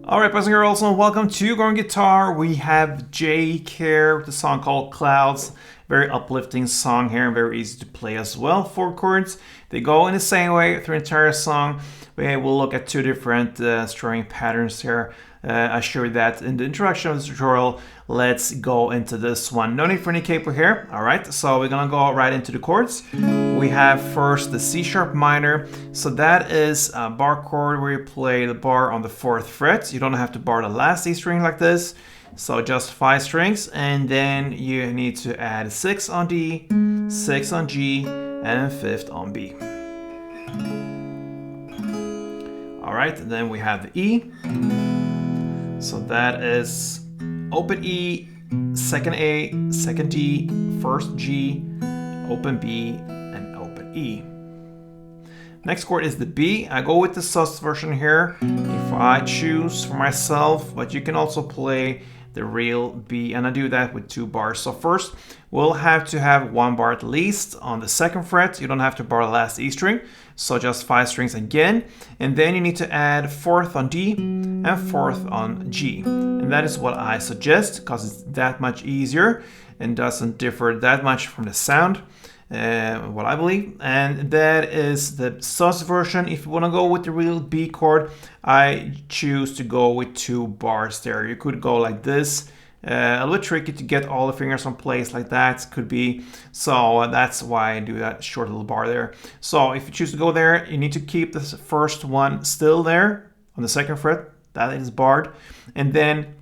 Alright, boys and girls, and welcome to Growing Guitar. We have JVKE with a song called Clouds. Very uplifting song here, very easy to play as well. 4 chords, they go in the same way through the entire song. We will look at 2 different strumming patterns here. I showed that in the introduction of this tutorial. Let's go into this one. No need for any capo here. Alright, so we're gonna go right into the chords. We have first the C sharp minor. So that is a bar chord where you play the bar on the 4th fret. You don't have to bar the last E string like this. So just 5 strings, and then you need to add 6 on D, 6 on G, and 5th on B. Alright, and then we have the E. So that is open E, 2nd A, 2nd D, 1st G, open B, and open E. Next chord is the B. I go with the sus version here if I choose for myself, but you can also play the real B, and I do that with 2 bars. So first, we'll have to have 1 bar at least on the 2nd fret. You don't have to bar the last E string, so just 5 strings again. And then you need to add 4th on D and 4th on G. And that is what I suggest, because it's that much easier and doesn't differ that much from the sound. What I believe, and that is the sus version. If you want to go with the real B chord, I choose to go with 2 bars there. You could go like this. A little bit tricky to get all the fingers on place like that, could be, so that's why I do that short little bar there. So if you choose to go there, you need to keep this first one still there on the 2nd fret, that is barred, and then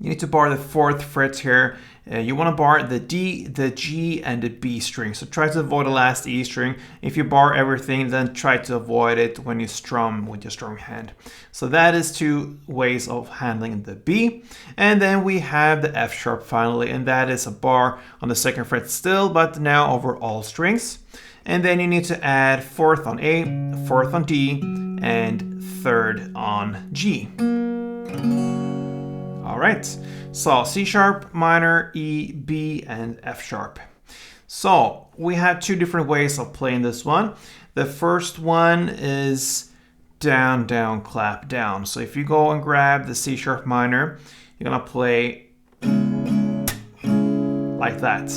you need to bar the 4th fret here. You want to bar the D, the G, and the B string. So try to avoid the last E string. If you bar everything, then try to avoid it when you strum with your strumming hand. So that is 2 ways of handling the B. And then we have the F sharp finally, and that is a bar on the 2nd fret still, but now over all strings. And then you need to add 4th on A, 4th on D, and 3rd on G. Alright, so C sharp, minor, E, B, and F sharp. So we have 2 different ways of playing this one. The first one is down, down, clap, down. So if you go and grab the C sharp minor, you're gonna play like that.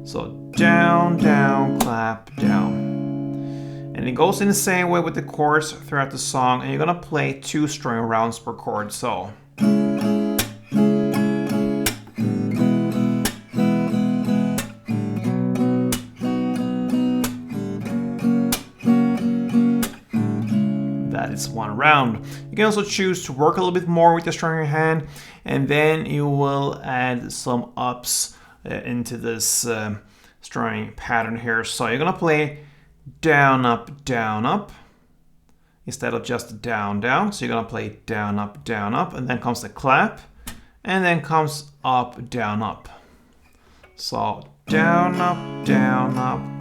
So down, down, clap, down. And it goes in the same way with the chords throughout the song, and you're gonna play 2 strumming rounds per chord. So that is 1 round. You can also choose to work a little bit more with the strumming hand, and then you will add some ups into this strumming pattern here. So you're gonna play down, up, instead of just down, down. So you're gonna play down, up, and then comes the clap, and then comes up, down, up. So down, up,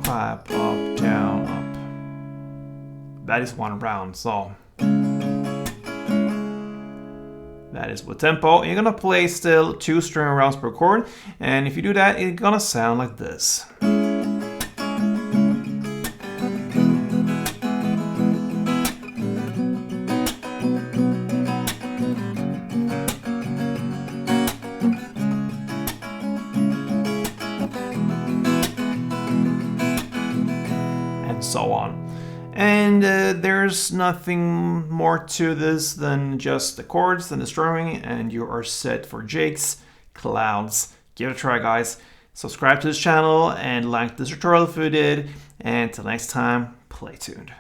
clap, up, down, up. That is 1 round, so that is with tempo. You're gonna play still 2 string rounds per chord, and if you do that, it's gonna sound like this. And so on. And there's nothing more to this than just the chords and the strumming, and you are set for JVKE's Clouds. Give it a try, guys. Subscribe to this channel and like this tutorial if you did. And until next time, play tuned.